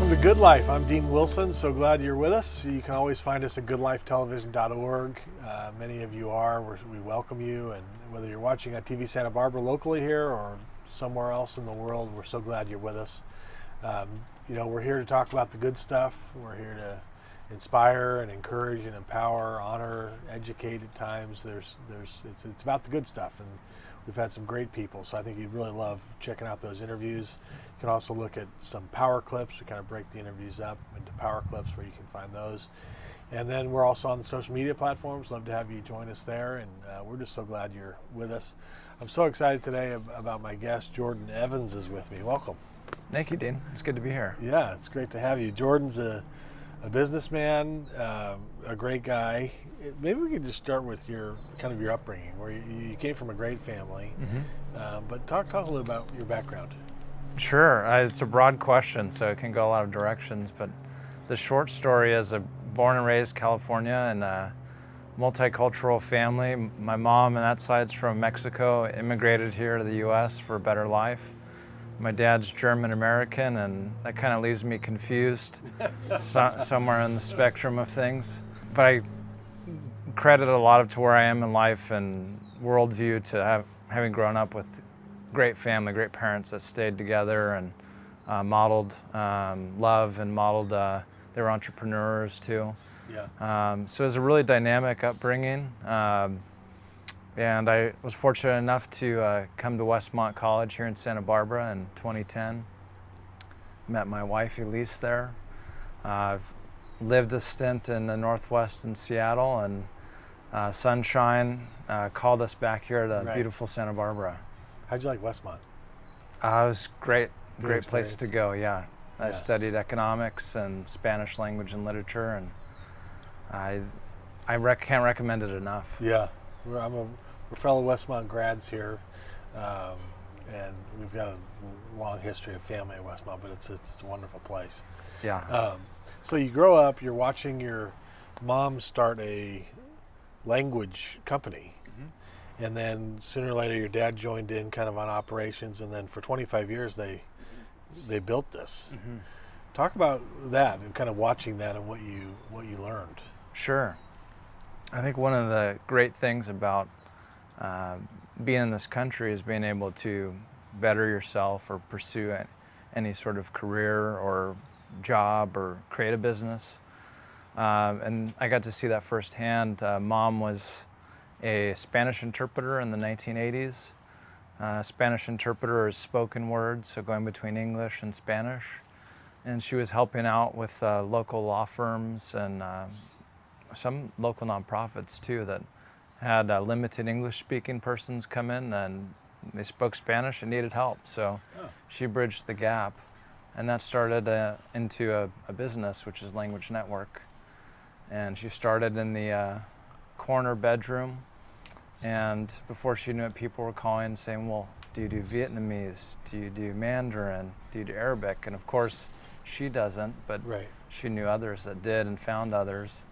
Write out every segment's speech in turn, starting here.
Welcome to Good Life. I'm Dean Wilson. So glad you're with us. You can always find us at goodlifetelevision.org. Many of you are. We welcome you. And whether you're watching on TV Santa Barbara locally here or somewhere else in the world, we're so glad you're with us. We're here to talk about the good stuff. We're here to inspire and encourage and empower, honor, educate at times. It's about the good stuff. And we've had some great people, so I think you'd really love checking out those interviews. You can also look at some power clips. We kind of break the interviews up into power clips where you can find those. And then we're also on the social media platforms. Love to have you join us there, and we're just so glad you're with us. I'm so excited today about my guest. Jordan Evans is with me. Welcome. Thank you, Dean. It's good to be here. Yeah, it's great to have you. Jordan's a businessman, a great guy. Maybe we could just start with your upbringing, where you came from a great family. Mm-hmm. But talk a little about your background. Sure. It's a broad question, so it can go a lot of directions. But the short story is born and raised California in a multicultural family. My mom on that side's from Mexico, immigrated here to the U.S. for a better life. My dad's German-American, and that kind of leaves me confused somewhere on the spectrum of things. But I credit a lot to where I am in life and worldview to having grown up with great family, great parents that stayed together and modeled love and modeled, they were entrepreneurs too. Yeah. So it was a really dynamic upbringing. And I was fortunate enough to come to Westmont College here in Santa Barbara in 2010. Met my wife Elise there. I've lived a stint in the Northwest in Seattle, and sunshine called us back here to beautiful Santa Barbara. How'd you like Westmont? It was great place experience. to go, yeah. I studied economics and Spanish language and literature, and I can't recommend it enough. Yeah. We're fellow Westmont grads here, and we've got a long history of family at Westmont, but it's a wonderful place. Yeah. So you grow up, you're watching your mom start a language company, mm-hmm. and then sooner or later your dad joined in kind of on operations, and then for 25 years they built this. Mm-hmm. Talk about that and kind of watching that and what you learned. Sure. I think one of the great things about being in this country is being able to better yourself or pursue any sort of career or job or create a business. And I got to see that firsthand. Mom was a Spanish interpreter in the 1980s. Spanish interpreter is spoken word, so going between English and Spanish. And she was helping out with local law firms and some local nonprofits too that had limited English-speaking persons come in, and they spoke Spanish and needed help. So she bridged the gap, and that started into a business, which is Language Network. And she started in the corner bedroom, and before she knew it, people were calling and saying, well, do you do Vietnamese? Do you do Mandarin? Do you do Arabic? And of course, she doesn't, but she knew others that did and found others.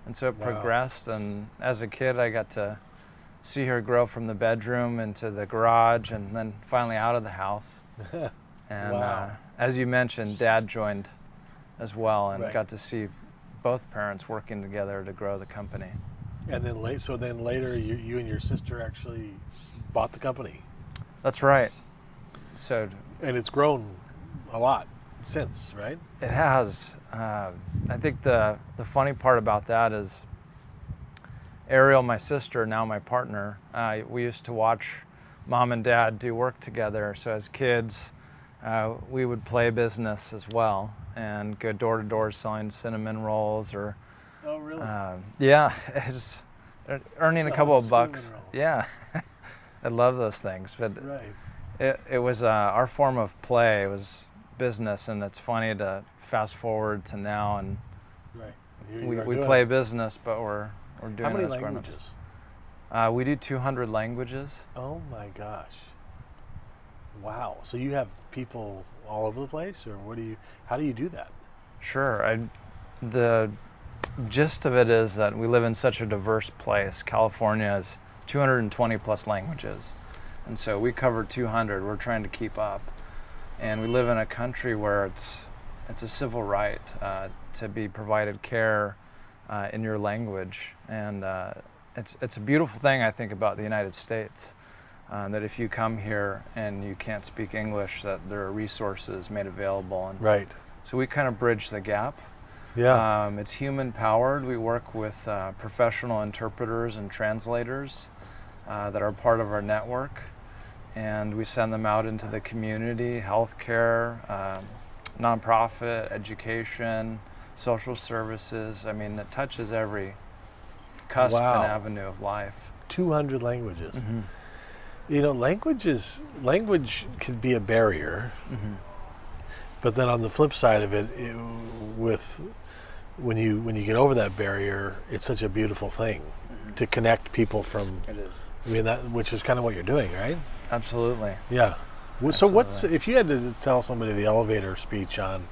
And so it progressed, and as a kid I got to see her grow from the bedroom into the garage and then finally out of the house. And as you mentioned, Dad joined as well, and got to see both parents working together to grow the company. And then later you and your sister actually bought the company. That's right. And it's grown a lot since, right? It has. I think the funny part about that is Ariel, my sister, now my partner, we used to watch Mom and Dad do work together. So as kids, we would play business as well and go door to door selling cinnamon rolls or... Oh, really? Yeah, it's earning a couple of bucks. Yeah, I love those things. But it was our form of play. It was business, and it's funny to fast forward to now, and we play business, but we're doing this. How many languages? We do 200 languages. Oh my gosh! Wow. So you have people all over the place, or how do you do that? Sure. The gist of it is that we live in such a diverse place. California has 220 plus languages, and so we cover 200. We're trying to keep up, and we live in a country where it's it's a civil right to be provided care in your language, and it's a beautiful thing, I think, about the United States, that if you come here and you can't speak English, that there are resources made available. And Right. so we kind of bridge the gap. Yeah. It's human powered. We work with professional interpreters and translators that are part of our network, and we send them out into the community, healthcare, nonprofit, education, social services. I mean, it touches every cusp Wow. and avenue of life. 200 languages. You know, language could be a barrier, but then on the flip side of it, when you get over that barrier, it's such a beautiful thing to connect people from. It is. I mean, which is kind of what you're doing, right? Absolutely. Yeah. So Absolutely. if you had to tell somebody the elevator speech on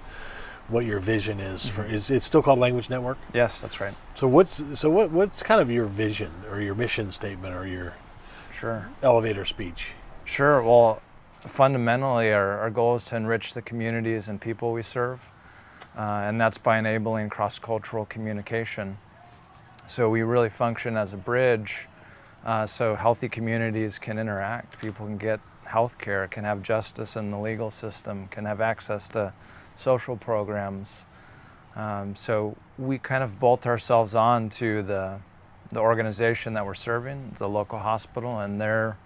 what your vision is for, is it still called Language Network? Yes, that's right. So what's kind of your vision or your mission statement or your Sure. elevator speech? Sure. Well, fundamentally, our goal is to enrich the communities and people we serve, and that's by enabling cross-cultural communication. So we really function as a bridge, so healthy communities can interact. People can get health care, can have justice in the legal system, can have access to social programs. So we kind of bolt ourselves on to the organization that we're serving, the local hospital, and their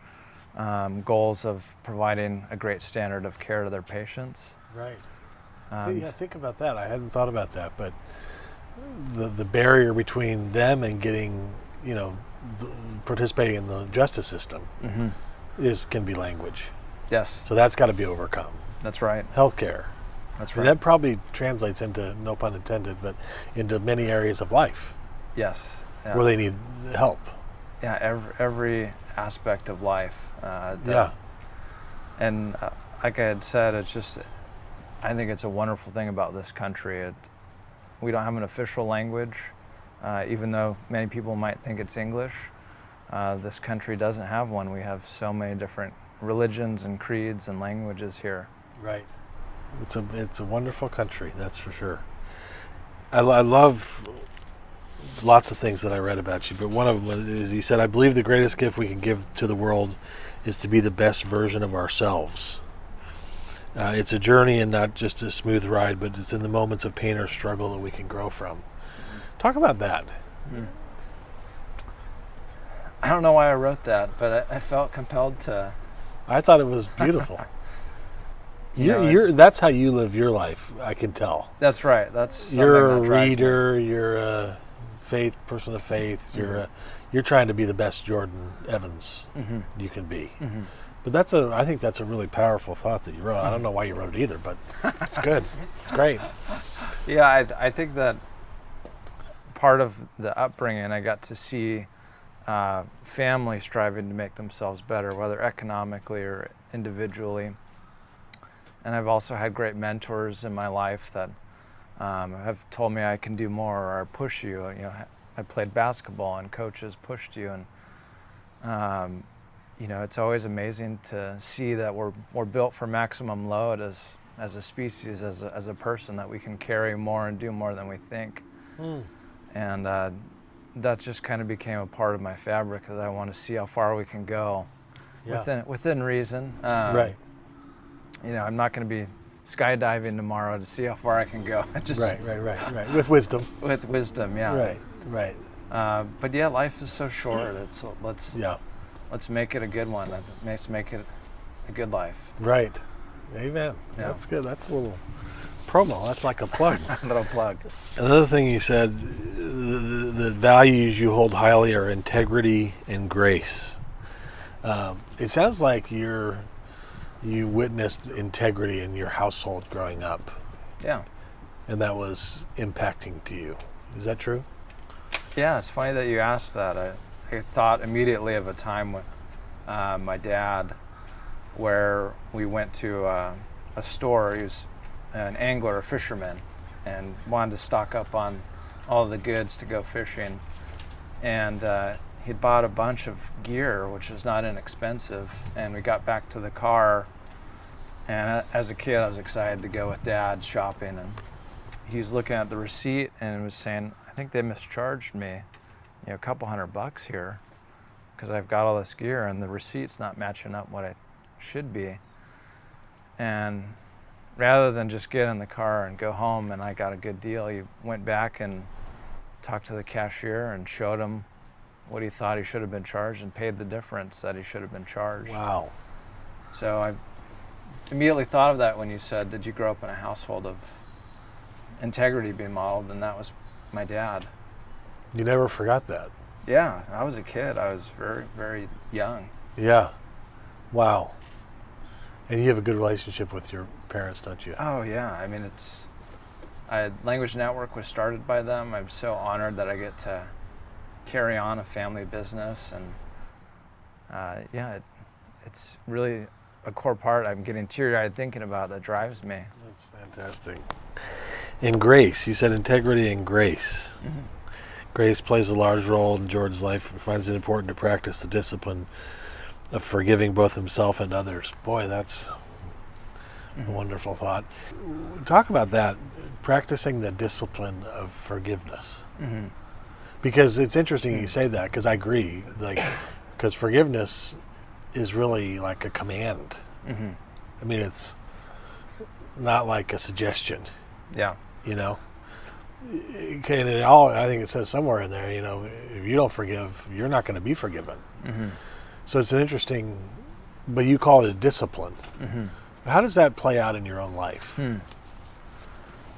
goals of providing a great standard of care to their patients. Right. Um, Yeah, think about that. I hadn't thought about that, but the barrier between them and getting, participating in the justice system can be language. Yes, So that's got to be overcome. that's right. Healthcare. That's And right. that probably translates into, no pun intended, but into many areas of life Yes. Yeah. where they need help. Yeah, every aspect of life. Yeah. And like I had said, I think it's a wonderful thing about this country. We don't have an official language, even though many people might think it's English. This country doesn't have one. We have so many different religions and creeds and languages here. Right. It's a wonderful country, that's for sure. I love lots of things that I read about you, but one of them is you said, "I believe the greatest gift we can give to the world is to be the best version of ourselves. It's a journey and not just a smooth ride, but it's in the moments of pain or struggle that we can grow from." Talk about that. I don't know why I wrote that, but I felt compelled to. I thought it was beautiful. know, That's how you live your life, I can tell. That's right. That's something You're a that drives me. reader, you're a person of faith, you're trying to be the best Jordan Evans you can be. But I think that's a really powerful thought that you wrote. I don't know why you wrote it either, but it's good. It's great. Yeah, I think that part of the upbringing, I got to see families striving to make themselves better, whether economically or individually. And I've also had great mentors in my life that have told me I can do more or push you. I played basketball and coaches pushed you, and it's always amazing to see that we're built for maximum load as a species, as a person, that we can carry more and do more than we think. And that just kind of became a part of my fabric, that I want to see how far we can go within reason. Right. I'm not going to be skydiving tomorrow to see how far I can go. Right. With wisdom. With wisdom, yeah. Right. But yeah, life is so short. Let's make it a good one. Let's make it a good life. Right. Amen. Yeah. That's good. That's a little promo. That's like a plug. Little plug. Another thing you said, the values you hold highly are integrity and grace. It sounds like you witnessed integrity in your household growing up, Yeah. and that was impacting to you. Is that true? Yeah, it's funny that you asked that. I thought immediately of a time with my dad, where we went to a store. He was an angler, a fisherman, and wanted to stock up on all the goods to go fishing. And he'd bought a bunch of gear, which was not inexpensive. And we got back to the car, And as a kid, I was excited to go with Dad shopping, and he was looking at the receipt and was saying, I think they mischarged me, a couple $100 here, because I've got all this gear and the receipt's not matching up what I should be. And rather than just get in the car and go home and I got a good deal, he went back and talked to the cashier and showed him what he thought he should have been charged and paid the difference that he should have been charged. Wow. So I immediately thought of that when you said, did you grow up in a household of integrity being modeled? And that was my dad. You never forgot that? Yeah, I was a kid. I was very, very young. Yeah. Wow. And you have a good relationship with your parents, don't you? Oh, yeah. I mean, Language Network was started by them. I'm so honored that I get to carry on a family business. And it's really a core part I'm getting teary-eyed thinking about that drives me. That's fantastic. And grace, you said integrity and grace. Mm-hmm. Grace plays a large role in George's life and finds it important to practice the discipline of forgiving both himself and others. Boy, that's a wonderful thought. Talk about that, practicing the discipline of forgiveness. Mm-hmm. Because it's interesting you say that, because I agree. Because forgiveness is really like a command. Mm-hmm. I mean, it's not like a suggestion. Yeah. Okay, and I think it says somewhere in there, if you don't forgive, you're not going to be forgiven. Mm-hmm. So it's an interesting, but you call it a discipline. Mm-hmm. How does that play out in your own life?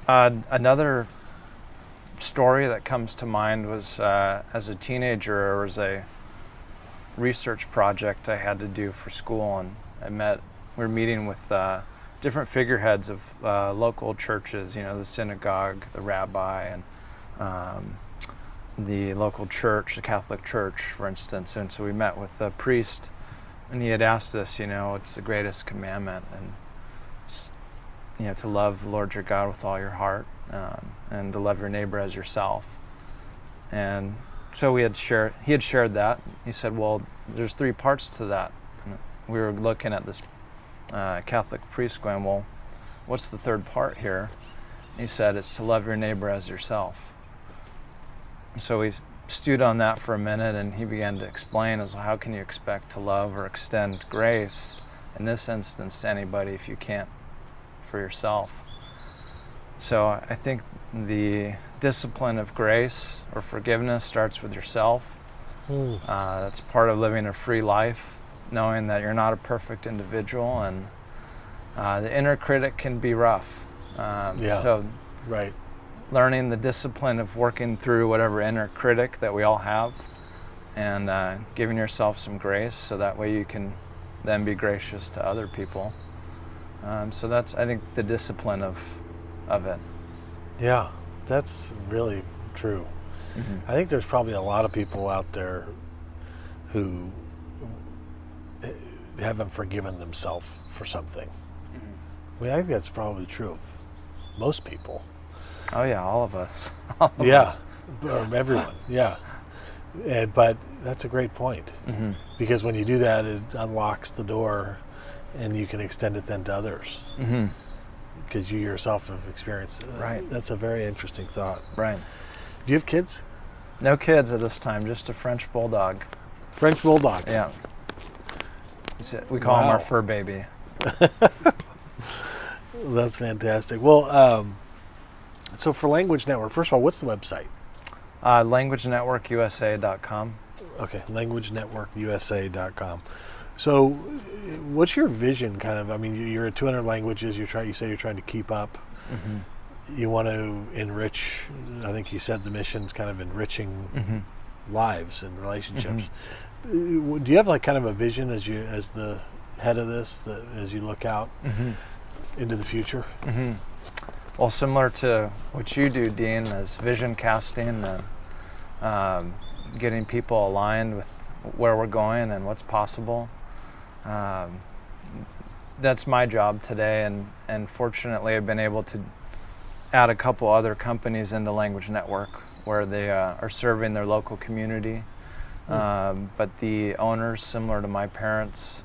Another story that comes to mind was as a teenager, there was a research project I had to do for school, and we were meeting with different figureheads of local churches, the synagogue, the rabbi, and the local church, the Catholic Church, for instance. And so we met with the priest, and he had asked us, what's the greatest commandment? And, to love the Lord your God with all your heart, and to love your neighbor as yourself. And so he had shared that. He said, well, there's 3 parts to that. And we were looking at this Catholic priest going, well, what's the 3rd part here? And he said, it's to love your neighbor as yourself. And so we stewed on that for a minute, and he began to explain, how can you expect to love or extend grace, in this instance, to anybody if you can't for yourself? So I think the discipline of grace or forgiveness starts with yourself. That's part of living a free life, knowing that you're not a perfect individual, and the inner critic can be rough. So right. Learning the discipline of working through whatever inner critic that we all have, and giving yourself some grace, so that way you can then be gracious to other people. So that's, I think, the discipline of it. Yeah, that's really true. Mm-hmm. I think there's probably a lot of people out there who haven't forgiven themselves for something. Mm-hmm. I mean, I think that's probably true of most people. Oh yeah, all of us. Or everyone. Yeah. But that's a great point. Mm-hmm. Because when you do that, it unlocks the door, and you can extend it then to others. Mm-hmm. Because you yourself have experienced it. Right. That's a very interesting thought. Right. Do you have kids? No kids at this time, just a French bulldog. French bulldog? Yeah. We call him our fur baby. That's fantastic. Well, so for Language Network, first of all, what's the website? LanguageNetworkUSA.com. Okay, LanguageNetworkUSA.com. So what's your vision, kind of? I mean, you're at 200 languages. You say you're trying to keep up. Mm-hmm. You want to enrich, I think you said the mission's kind of enriching mm-hmm. lives and relationships. Mm-hmm. Do you have like kind of a vision as the head of this, as you look out mm-hmm. into the future? Mm-hmm. Well, similar to what you do, Dean, as vision casting and getting people aligned with where we're going and what's possible. That's my job today, and fortunately I've been able to add a couple other companies into Language Network where they are serving their local community. But the owners, similar to my parents,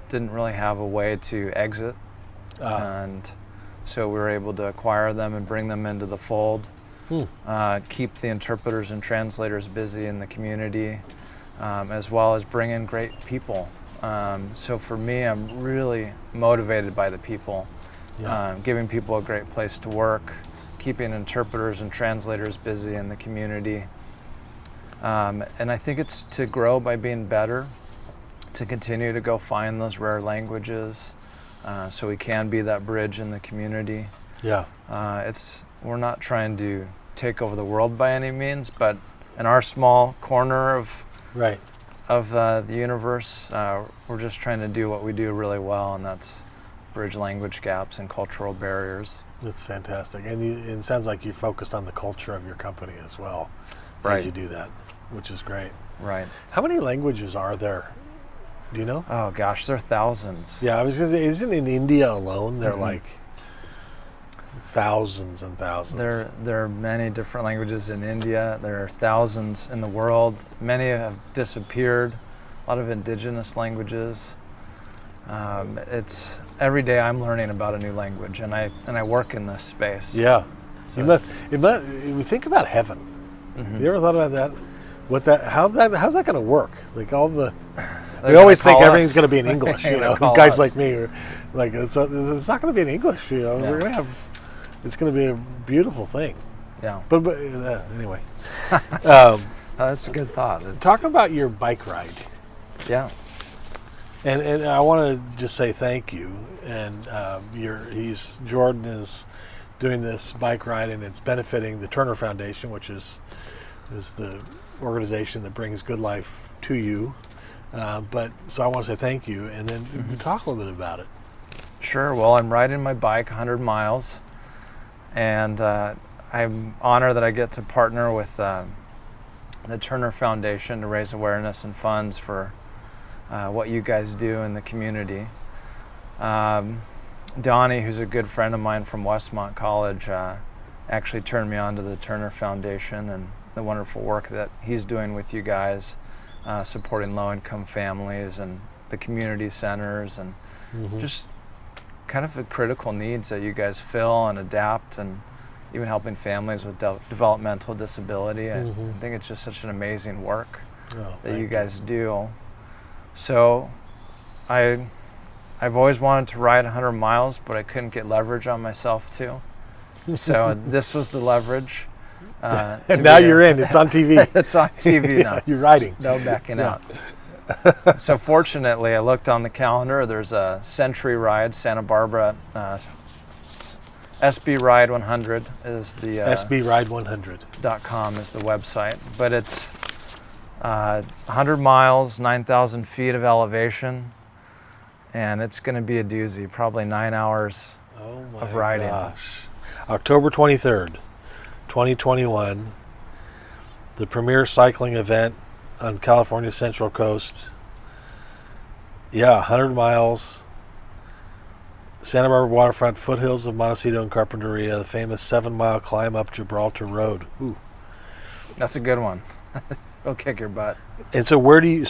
didn't really have a way to exit And so we were able to acquire them and bring them into the fold, keep the interpreters and translators busy in the community, as well as bring in great people. So for me, I'm really motivated by the people, giving people a great place to work, keeping interpreters and translators busy in the community. And I think it's to grow by being better, to continue to go find those rare languages, so we can be that bridge in the community. Yeah. We're not trying to take over the world by any means, but in our small corner of the universe, we're just trying to do what we do really well, and that's bridge language gaps and cultural barriers. That's fantastic. And it sounds like you focused on the culture of your company as well as you do that, which is great. Right. How many languages are there? Do you know? Oh gosh, there are thousands. Yeah, I was going to say, isn't in India alone there like thousands and thousands? There are many different languages in India. There are thousands in the world. Many have disappeared. A lot of indigenous languages. It's every day I'm learning about a new language, and I work in this space. Yeah. So You think about heaven. You ever thought about that? How's that going to work? Like we always think everything's going to be in English, guys like me are like, it's not going to be in English, We're going to it's going to be a beautiful thing. Yeah. But anyway. That's a good thought. Talk about your bike ride. Yeah. And I want to just say thank you. And Jordan is doing this bike ride, and it's benefiting the Turner Foundation, which is the organization that brings good life to you. So I want to say thank you, and then talk a little bit about it. Sure. Well, I'm riding my bike 100 miles, and I'm honored that I get to partner with the Turner Foundation to raise awareness and funds for what you guys do in the community. Donnie, who's a good friend of mine from Westmont College, actually turned me on to the Turner Foundation and the wonderful work that he's doing with you guys, supporting low-income families and the community centers, and just kind of the critical needs that you guys fill and adapt, and even helping families with developmental disability. I think it's just such an amazing work that you guys do. So I've always wanted to ride 100 miles, but I couldn't get leverage on myself too. So this was the leverage. And now you're in. It's on TV. It's on TV now. You're riding. No backing out. So fortunately, I looked on the calendar. There's a Century Ride, Santa Barbara. SB Ride 100 is the SBRide100.com is the website. But it's 100 miles, 9,000 feet of elevation, and it's going to be a doozy. Probably 9 hours of riding. Gosh. October 23rd, 2021, the premier cycling event on California's Central Coast. 100 miles. Santa Barbara waterfront, foothills of Montecito and Carpinteria, the famous 7-mile climb up Gibraltar Road. Ooh. That's a good one. It'll kick your butt. And so where do you,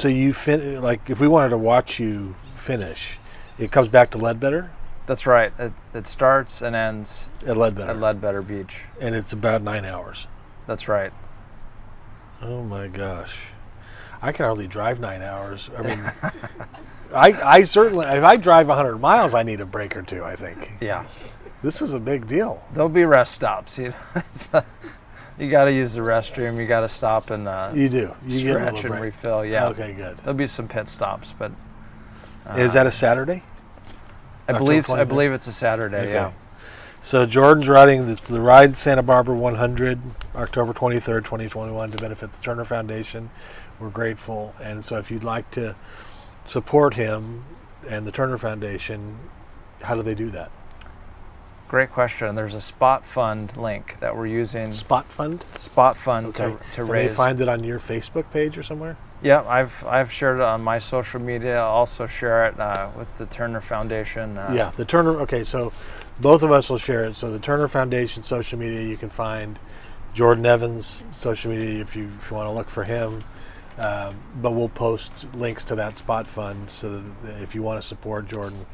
like if we wanted to watch you finish, it comes back to Ledbetter? That's right. It starts and ends at Ledbetter Beach. And it's about 9 hours. That's right. Oh my gosh. I can hardly drive 9 hours. I mean, I certainly, if I drive 100 miles, I need a break or two, I think. Yeah. This is a big deal. There'll be rest stops. You got to use the restroom. You got to stop and you do. You stretch get a little and break. refill. Yeah. Okay, good. There'll be some pit stops, but is that a Saturday? I believe it's a Saturday. Okay. Yeah. So Jordan's riding the Ride Santa Barbara 100, October 23rd, 2021, to benefit the Turner Foundation. We're grateful, and so if you'd like to support him and the Turner Foundation, how do they do that? Great question. There's a Spot Fund link that we're using. Spot Fund? Spot Fund okay. to Can raise. they find it on your Facebook page or somewhere? Yeah, I've shared it on my social media. I'll also share it with the Turner Foundation. The Turner. Okay, so both of us will share it. So the Turner Foundation social media, you can find Jordan Evans' social media if you want to look for him. But we'll post links to that Spot Fund so that if you want to support Jordan,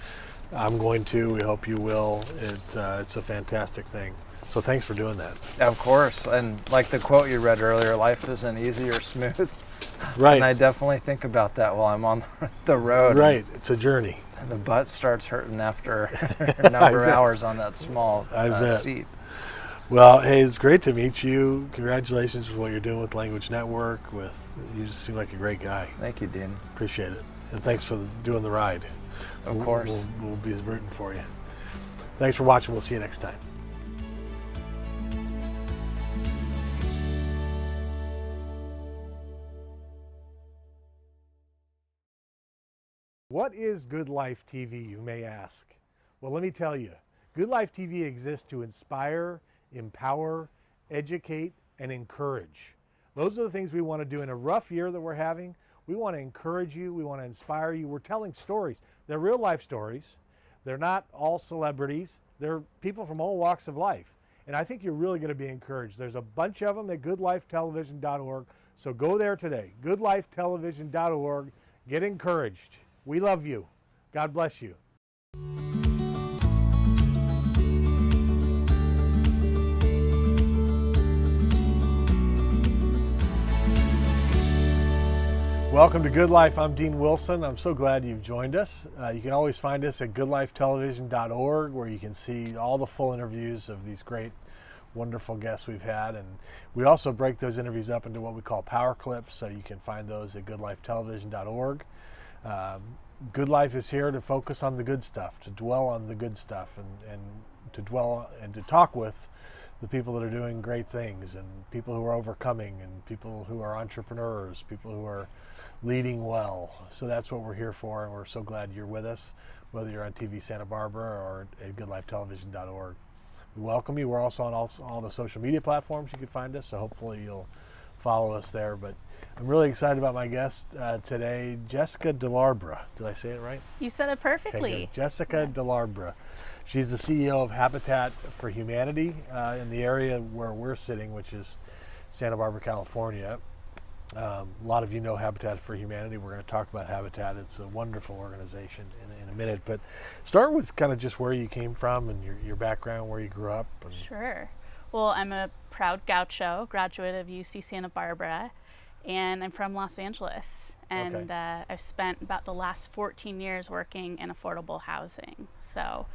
I'm going to. We hope you will. It's a fantastic thing. So thanks for doing that. Of course, and like the quote you read earlier, life isn't easy or smooth. Right. And I definitely think about that while I'm on the road. Right. It's a journey. The butt starts hurting after a number of hours on that small seat. Well, hey, it's great to meet you. Congratulations for what you're doing with Language Network. You just seem like a great guy. Thank you, Dean. Appreciate it. And thanks for doing the ride. Of course. We'll be rooting for you. Thanks for watching. We'll see you next time. What is Good Life TV, you may ask? Well, let me tell you. Good Life TV exists to inspire, empower, educate, and encourage. Those are the things we want to do in a rough year that we're having. We want to encourage you. We want to inspire you. We're telling stories. They're real life stories. They're not all celebrities. They're people from all walks of life. And I think you're really going to be encouraged. There's a bunch of them at goodlifetelevision.org. So go there today, goodlifetelevision.org. Get encouraged. We love you. God bless you. Welcome to Good Life. I'm Dean Wilson. I'm so glad you've joined us. You can always find us at goodlifetelevision.org, where you can see all the full interviews of these great, wonderful guests we've had. And we also break those interviews up into what we call power clips, so you can find those at goodlifetelevision.org. Good Life is here to focus on the good stuff, to dwell on the good stuff, and to dwell and to talk with the people that are doing great things, and people who are overcoming, and people who are entrepreneurs, people who are leading well. So that's what we're here for, and we're so glad you're with us, whether you're on TV Santa Barbara or at goodlifetelevision.org. We welcome you. We're also on all the social media platforms you can find us, so hopefully you'll follow us there. But I'm really excited about my guest today, Jessica DeLarbra. Did I say it right? You said it perfectly. Okay, Jessica DeLarbra. She's the CEO of Habitat for Humanity in the area where we're sitting, which is Santa Barbara, California. A lot of you know Habitat for Humanity. We're going to talk about Habitat. It's a wonderful organization in a minute. But start with kind of just where you came from and your background, where you grew up. Sure. Well, I'm a proud gaucho, graduate of UC Santa Barbara, and I'm from Los Angeles. And I've spent about the last 14 years working in affordable housing. So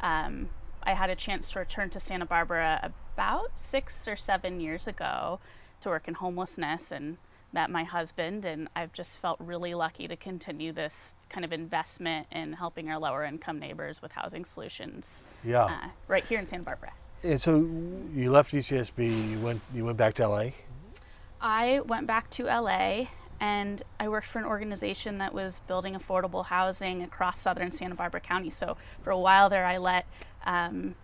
I had a chance to return to Santa Barbara about 6 or 7 years ago to work in homelessness, and met my husband, and I've just felt really lucky to continue this kind of investment in helping our lower income neighbors with housing solutions right here in Santa Barbara. And so you left UCSB, you went back to LA? I went back to LA, and I worked for an organization that was building affordable housing across southern Santa Barbara County. So for a while there, I let kind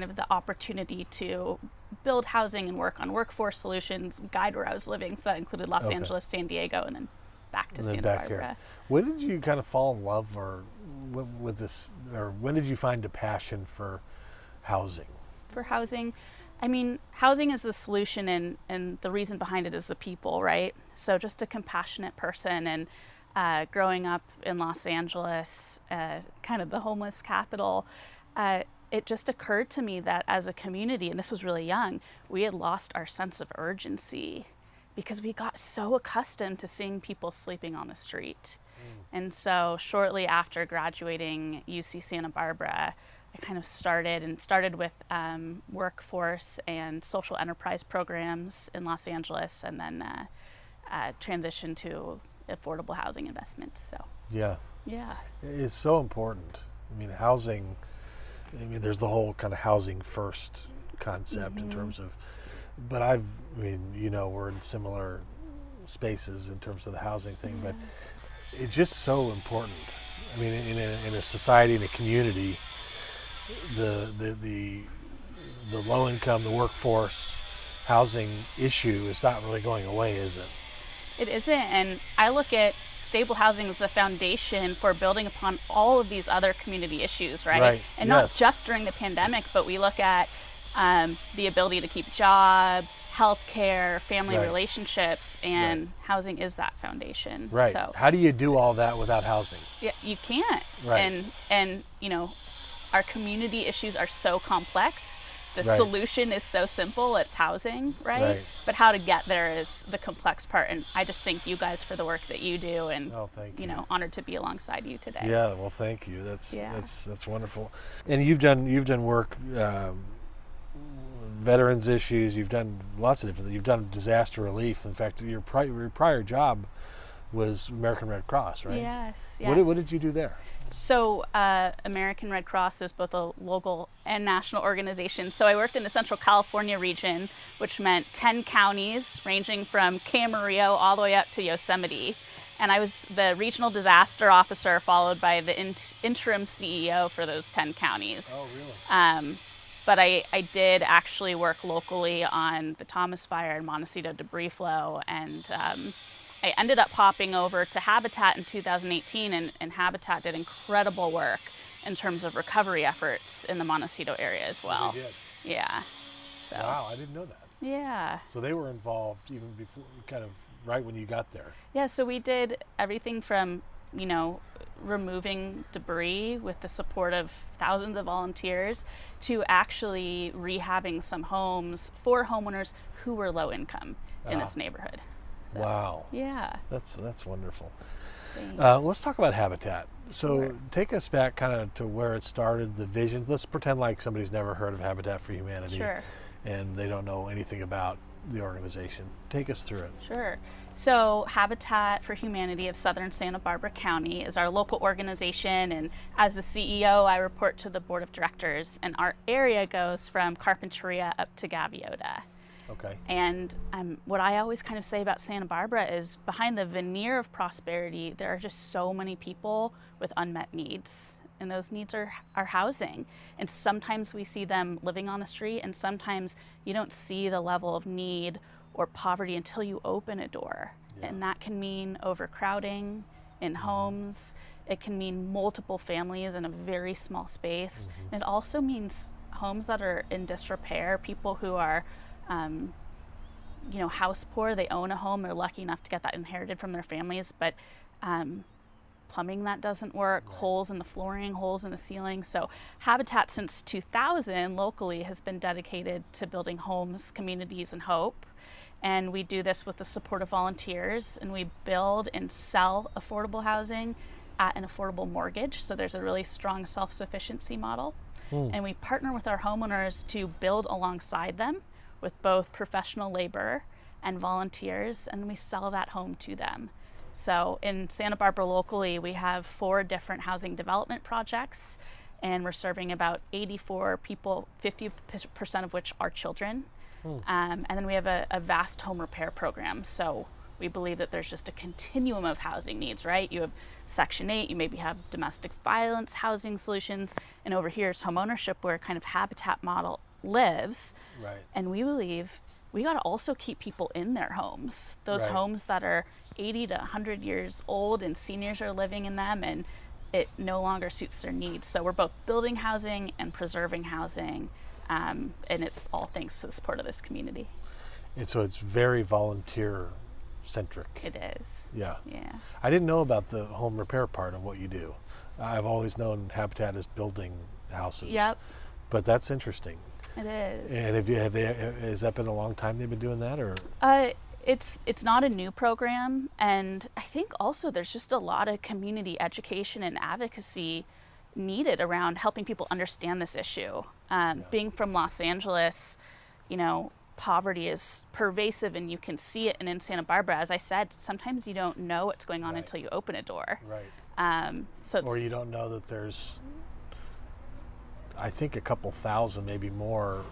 of the opportunity to build housing and work on workforce solutions, guide where I was living. So that included Los Angeles, San Diego, and then back to Santa Barbara. Here. When did you kind of fall in love with this, or when did you find a passion for housing? For housing, I mean, housing is the solution, and the reason behind it is the people, right? So just a compassionate person, and growing up in Los Angeles, kind of the homeless capital, it just occurred to me that as a community, and this was really young, we had lost our sense of urgency because we got so accustomed to seeing people sleeping on the street. And so shortly after graduating UC Santa Barbara, I kind of started with workforce and social enterprise programs in Los Angeles, and then transitioned to affordable housing investments. So yeah, it's so important. I mean, housing. I mean, there's the whole kind of housing first concept in terms of, but we're in similar spaces in terms of the housing thing, but it's just so important. I mean, in a society, in a community, the low income, the workforce housing issue is not really going away, is it? It isn't, and I look at stable housing as the foundation for building upon all of these other community issues, right? And not just during the pandemic, but we look at the ability to keep jobs, healthcare, family Right. relationships, and housing is that foundation. Right. So How do you do all that without housing? yeah, you can't. Right. And you know, our community issues are so complex. The Right. solution is so simple, it's housing, right? Right. But how to get there is the complex part. And I just thank you guys for the work that you do, and Oh, thank you. honored to be alongside you today. Yeah, well, thank you. That's Yeah. that's wonderful. And you've done work, veterans issues. You've done lots of different. You've done disaster relief. In fact, your prior job was American Red Cross, right? Yes. What did you do there? So American Red Cross is both a local and national organization. So I worked in the Central California region, which meant 10 counties ranging from Camarillo all the way up to Yosemite. And I was the regional disaster officer, followed by the interim CEO for those 10 counties. Oh, really? But I did actually work locally on the Thomas Fire and Montecito debris flow, and I ended up hopping over to Habitat in 2018, and Habitat did incredible work in terms of recovery efforts in the Montecito area as well. They did. Yeah. So, Wow, I didn't know that. yeah. So they were involved even before, kind of right when you got there. Yeah, so we did everything from, removing debris with the support of thousands of volunteers to actually rehabbing some homes for homeowners who were low income in this neighborhood. So, Wow, yeah. that's wonderful. Thanks. Let's talk about Habitat. So Sure. take us back kind of to where it started, the vision. Let's pretend like somebody's never heard of Habitat for Humanity Sure. and they don't know anything about the organization. Take us through it. Sure. So Habitat for Humanity of Southern Santa Barbara County is our local organization, and as the CEO, I report to the board of directors, and our area goes from Carpinteria up to Gaviota. Okay. And what I always kind of say about Santa Barbara is behind the veneer of prosperity, there are just so many people with unmet needs. And those needs are housing. And sometimes we see them living on the street, and sometimes you don't see the level of need or poverty until you open a door. Yeah. And that can mean overcrowding in homes. It can mean multiple families in a very small space. Mm-hmm. And it also means homes that are in disrepair, people who are house poor. They own a home, they're lucky enough to get that inherited from their families, but plumbing that doesn't work, Right. holes in the flooring, holes in the ceiling. So Habitat since 2000 locally has been dedicated to building homes, communities, and hope. And we do this with the support of volunteers, and we build and sell affordable housing at an affordable mortgage. So there's a really strong self-sufficiency model. And we partner with our homeowners to build alongside them with both professional labor and volunteers, and we sell that home to them. So in Santa Barbara locally, we have 4 different housing development projects, and we're serving about 84 people, 50% of which are children. And then we have a vast home repair program. So we believe that there's just a continuum of housing needs, right? You have Section 8, you maybe have domestic violence housing solutions, and over here is homeownership, where kind of Habitat model lives. Right. And we believe we got to also keep people in their homes, those Right. homes that are 80 to 100 years old and seniors are living in them, and it no longer suits their needs. So we're both building housing and preserving housing, and it's all thanks to the support of this community. And so it's very volunteer centric. It is. Yeah. Yeah. I didn't know about the home repair part of what you do. I've always known Habitat is building houses. Yep. But that's interesting. It is. And has that been a long time they've been doing that, or? It's not a new program, and I think also there's just a lot of community education and advocacy needed around helping people understand this issue. Being from Los Angeles, poverty is pervasive, and you can see it. And in Santa Barbara, as I said, sometimes you don't know what's going on Right. until you open a door. Right. So Or you don't know that there's, I think, a couple thousand, maybe more,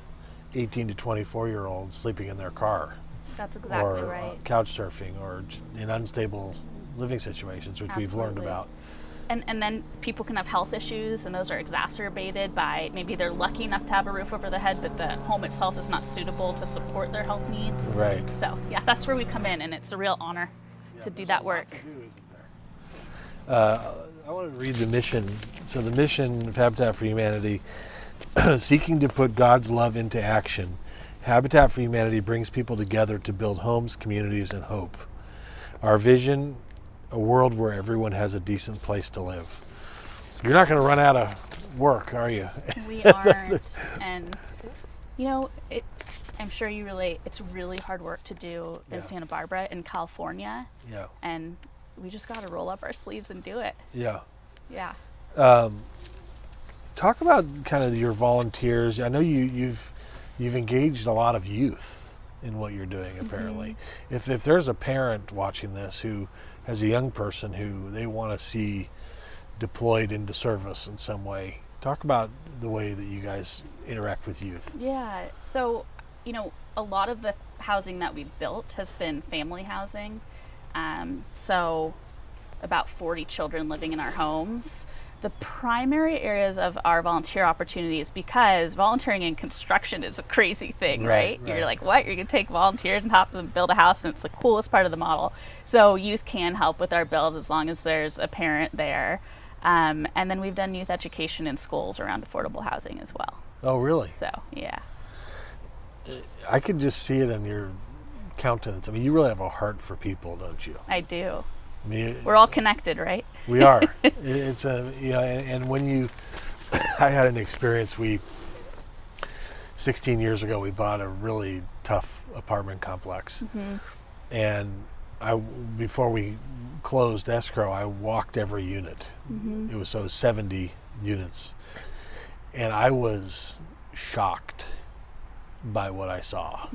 18 to 24-year-olds sleeping in their car. that's exactly or right. couch surfing, or in unstable living situations, which we've learned Absolutely. about. And then people can have health issues, and those are exacerbated by maybe they're lucky enough to have a roof over the head, but the home itself is not suitable to support their health needs. Right. So yeah, that's where we come in, and it's a real honor to do that work. I want to read the mission. So the mission of Habitat for Humanity, seeking to put God's love into action, Habitat for Humanity brings people together to build homes, communities, and hope. Our vision, a world where everyone has a decent place to live. You're not going to run out of work, are you? We aren't. And, I'm sure you relate. It's really hard work to do in Santa Barbara, in California. Yeah. And we just got to roll up our sleeves and do it. Yeah. Yeah. Talk about kind of your volunteers. I know you've engaged a lot of youth in what you're doing, apparently. Mm-hmm. If there's a parent watching this who has a young person who they want to see deployed into service in some way, talk about the way that you guys interact with youth. Yeah. So, a lot of the housing that we've built has been family housing. So about 40 children living in our homes. The primary areas of our volunteer opportunities, because volunteering in construction is a crazy thing, right? You're like, what? You're going to take volunteers and help them build a house, and it's the coolest part of the model. So youth can help with our builds as long as there's a parent there. And then we've done youth education in schools around affordable housing as well. Oh, really? So, yeah. I could just see it in your countenance. I mean, you really have a heart for people, don't you? I do. I mean, we're all connected, right? We are. It's and when you, I had an experience. 16 years ago, we bought a really tough apartment complex, and before we closed escrow, I walked every unit. It was 70 units, and I was shocked by what I saw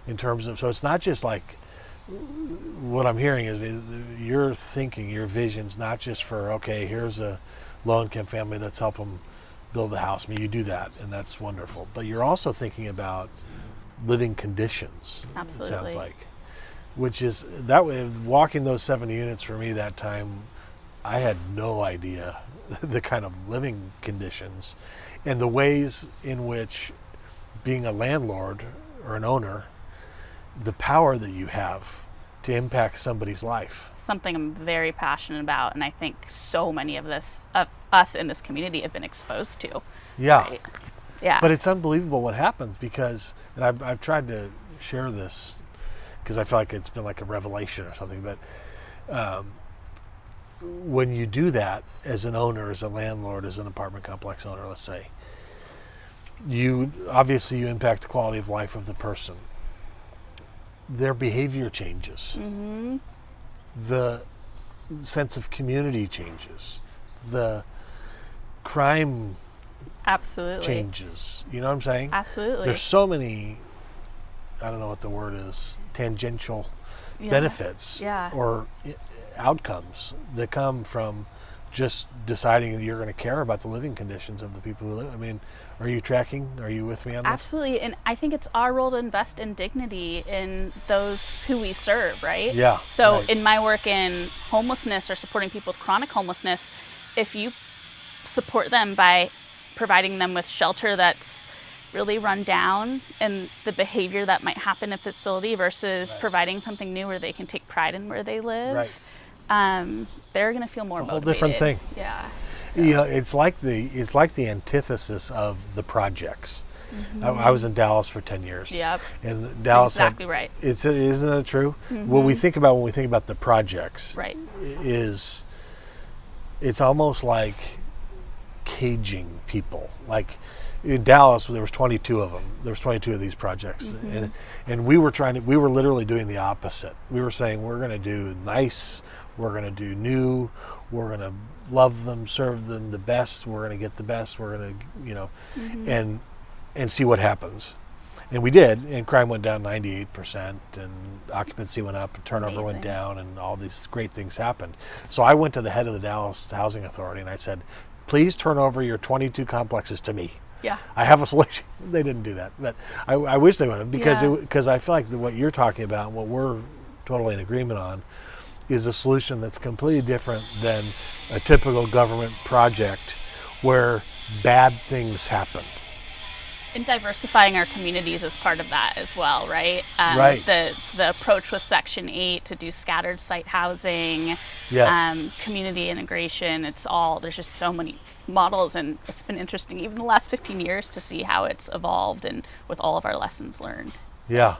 in terms of. So it's not just like. What I'm hearing is your thinking, your vision's not just for, okay, here's a low-income family, let's help them build a house. I mean, you do that, and that's wonderful. But you're also thinking about living conditions. Absolutely. It sounds like. Which is, that way, walking those 70 units for me that time, I had no idea the kind of living conditions and the ways in which being a landlord or an owner, the power that you have to impact somebody's life. Something I'm very passionate about, and I think so many of us in this community have been exposed to. Yeah. Right? Yeah. But it's unbelievable what happens because, and I've tried to share this because I feel like it's been like a revelation or something, but when you do that as an owner, as a landlord, as an apartment complex owner, let's say, you impact the quality of life of the person. Their behavior changes. The sense of community changes. The crime changes. You know what I'm saying? Absolutely. There's so many, I don't know what the word is, tangential benefits or outcomes that come from just deciding that you're going to care about the living conditions of the people who live. I mean, are you tracking? Are you with me on this? Absolutely. And I think it's our role to invest in dignity in those who we serve, right? Yeah. So in my work in homelessness or supporting people with chronic homelessness, if you support them by providing them with shelter that's really run down and the behavior that might happen in a facility versus providing something new where they can take pride in where they live, they're going to feel more motivated. Whole different thing. Yeah. So. It's like the antithesis of the projects. I was in Dallas for 10 years. Yep. And Dallas exactly right. Isn't that true? What we think about when we think about the projects is it's almost like caging people. Like in Dallas, there was 22 of them. There was 22 of these projects, and we were literally doing the opposite. We were saying we're going to do nice, we're going to do new, we're going to love them, serve them the best, we're going to get the best, we're going to, and see what happens. And we did, and crime went down 98%, and occupancy went up, and turnover went down, and all these great things happened. So I went to the head of the Dallas Housing Authority, and I said, please turn over your 22 complexes to me. Yeah. I have a solution. They didn't do that, but I wish they would have, because I feel like what you're talking about and what we're totally in agreement on is a solution that's completely different than a typical government project where bad things happen. And diversifying our communities is part of that as well, right? Right. The approach with Section 8 to do scattered site housing, Yes. community integration, there's just so many models, and it's been interesting even the last 15 years to see how it's evolved and with all of our lessons learned. Yeah.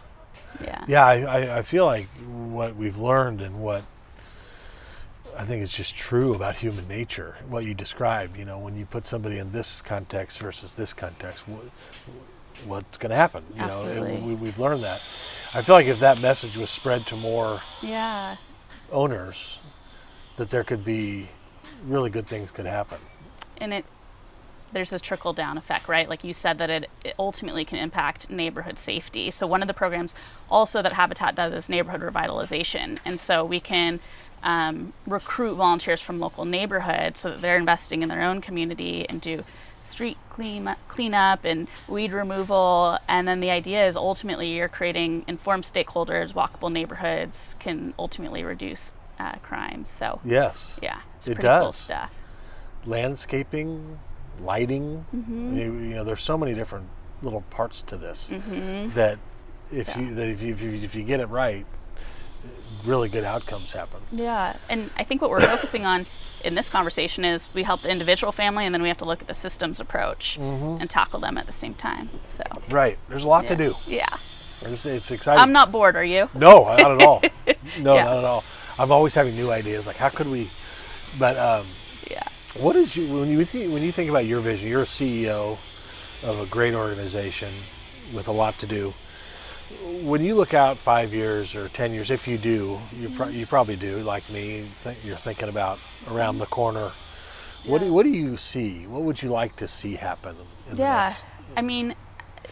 Yeah. Yeah, I feel like what we've learned and what I think is just true about human nature, what you described, when you put somebody in this context versus this context, what's going to happen? Absolutely. We've learned that. I feel like if that message was spread to more owners, that there could be really good things could happen. And there's this trickle down effect, right? Like you said, that it ultimately can impact neighborhood safety. So one of the programs also that Habitat does is neighborhood revitalization. And so we can recruit volunteers from local neighborhoods so that they're investing in their own community and do street cleanup and weed removal. And then the idea is ultimately you're creating informed stakeholders, walkable neighborhoods can ultimately reduce crime. So yes, yeah, it's it pretty does. cool stuff. Landscaping, lighting, there's so many different little parts to this that if you get it right, really good outcomes happen. Yeah, and I think what we're focusing on in this conversation is we help the individual family, and then we have to look at the systems approach and tackle them at the same time. So right, there's a lot to do. Yeah, it's exciting. I'm not bored, are you? No, not at all. No, Yeah. not at all. I'm always having new ideas, like how could we? But Yeah. what is when you think about your vision? You're a CEO of a great organization with a lot to do. When you look out 5 years or 10 years, if you do, you probably do, like me, you're thinking about around the corner. What do you see? What would you like to see happen in the next? I mean,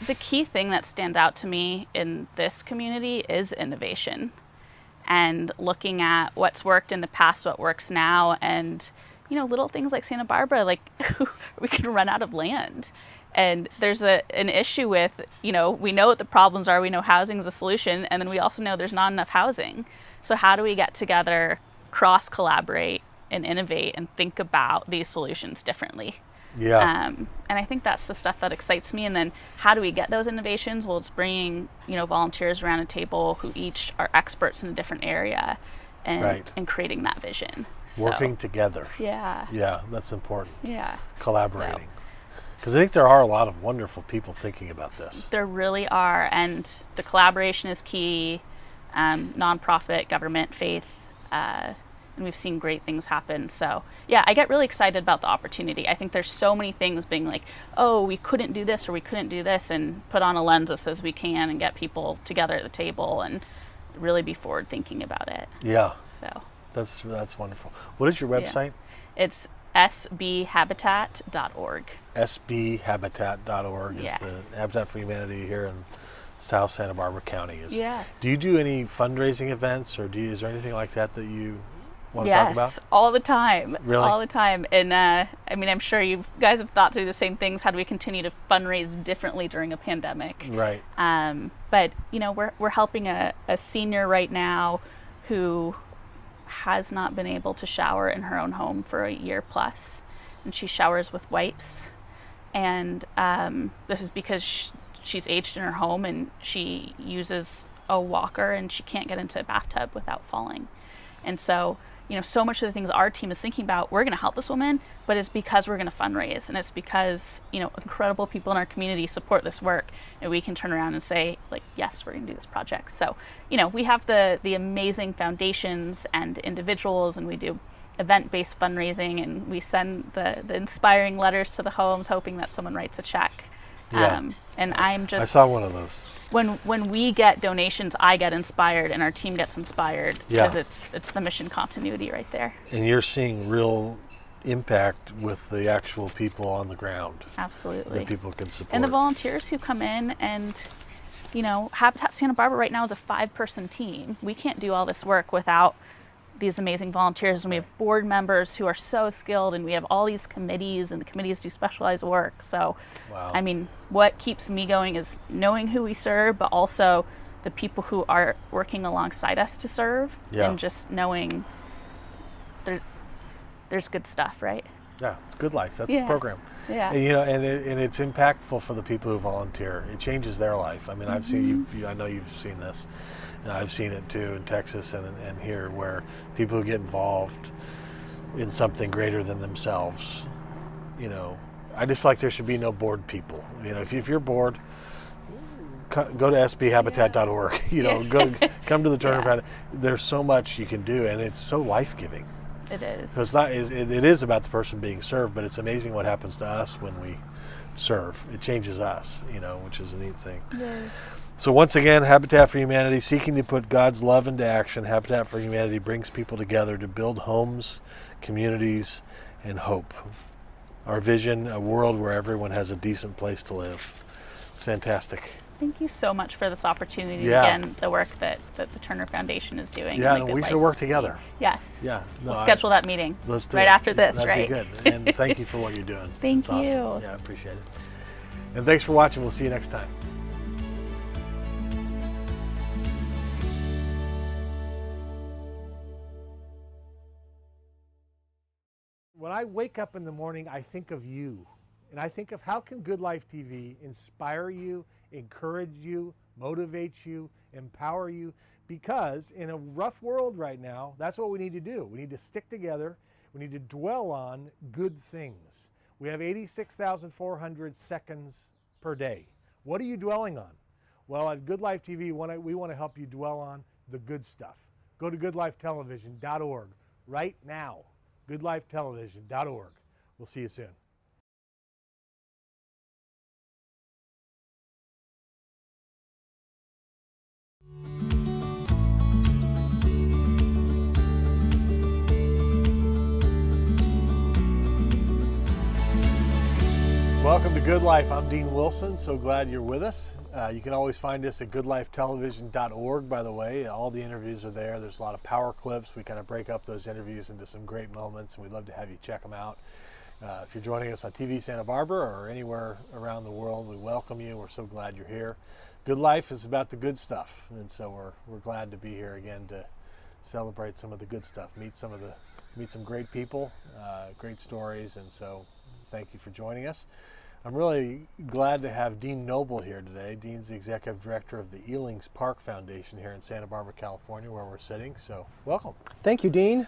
the key thing that stands out to me in this community is innovation and looking at what's worked in the past, what works now, and little things like Santa Barbara, like we can run out of land. And there's an issue with, we know what the problems are. We know housing is a solution. And then we also know there's not enough housing. So how do we get together, cross-collaborate, and innovate and think about these solutions differently? Yeah. And I think that's the stuff that excites me. And then how do we get those innovations? Well, it's bringing, volunteers around a table who each are experts in a different area and creating that vision. Working together. Yeah. Yeah, that's important. Yeah. Collaborating. Because I think there are a lot of wonderful people thinking about this. There really are, and the collaboration is key. Nonprofit, government, faith, and we've seen great things happen. So yeah, I get really excited about the opportunity. I think there's so many things being like, oh, we couldn't do this or we couldn't do this, and put on a lens that says we can and get people together at the table and really be forward thinking about it. Yeah. So that's wonderful. What is your website? Yeah. It's sbhabitat.org. sbhabitat.org Yes. is the Habitat for Humanity here in South Santa Barbara County. Yes. Do you do any fundraising events, or is there anything like that you want to talk about? Yes, all the time. Really? All the time. And I'm sure you guys have thought through the same things. How do we continue to fundraise differently during a pandemic? Right. But we're helping a senior right now who has not been able to shower in her own home for a year plus, and she showers with wipes. And this is because she's aged in her home and she uses a walker and she can't get into a bathtub without falling. And so, so much of the things our team is thinking about, we're going to help this woman, but it's because we're going to fundraise, and it's because, incredible people in our community support this work, and we can turn around and say, like, yes, we're going to do this project. So, we have the amazing foundations and individuals, and we do event-based fundraising, and we send the inspiring letters to the homes, hoping that someone writes a check. Yeah. And I saw one of those. When we get donations, I get inspired and our team gets inspired, Yeah. because it's the mission continuity right there. And you're seeing real impact with the actual people on the ground. Absolutely. That people can support. And the volunteers who come in, and Habitat Santa Barbara right now is a 5-person team. We can't do all this work without these amazing volunteers, and we have board members who are so skilled, and we have all these committees, and the committees do specialized work. So, wow. What keeps me going is knowing who we serve, but also the people who are working alongside us to serve, Yeah. and just knowing there's good stuff, right? Yeah, it's Good Life. That's Yeah. the program. Yeah. And, and it's impactful for the people who volunteer. It changes their life. I mean, I've seen I know you've seen this. And I've seen it too in Texas and here, where people who get involved in something greater than themselves. I just feel like there should be no bored people. If you're bored, go to sbhabitat.org. Come to the Turner Foundation. There's so much you can do, and it's so life-giving. It is. So it's not. It is about the person being served, but it's amazing what happens to us when we serve. It changes us, which is a neat thing. It is. So once again, Habitat for Humanity, seeking to put God's love into action. Habitat for Humanity brings people together to build homes, communities, and hope. Our vision, a world where everyone has a decent place to live. It's fantastic. Thank you so much for this opportunity. Yeah. Again, the work that the Turner Foundation is doing. Yeah, in the and Good we Life should work community. together. Yes. Yeah. No, We'll schedule that meeting Let's do right it. after this, That'd right? be good. And thank you for what you're doing. Thank It's awesome. you. Yeah, I appreciate it. And thanks for watching. We'll see you next time. When I wake up in the morning, I think of you. And I think of how can Good Life TV inspire you, encourage you, motivate you, empower you? Because in a rough world right now, that's what we need to do. We need to stick together. We need to dwell on good things. We have 86,400 seconds per day. What are you dwelling on? Well, at Good Life TV, we want to help you dwell on the good stuff. Go to goodlifetelevision.org right now. goodlifetelevision.org. We'll see you soon. Welcome to Good Life. I'm Dean Wilson. So glad you're with us. You can always find us at goodlifetelevision.org, by the way. All the interviews are there. There's a lot of power clips. We kind of break up those interviews into some great moments, and we'd love to have you check them out. If you're joining us on TV Santa Barbara or anywhere around the world, we welcome you. We're so glad you're here. Good Life is about the good stuff, and so we're glad to be here again to celebrate some of the good stuff, meet some great people, great stories, and so thank you for joining us. I'm really glad to have Dean Noble here today. Dean's the executive director of the Elings Park Foundation here in Santa Barbara, California, where we're sitting. So welcome. Thank you, Dean.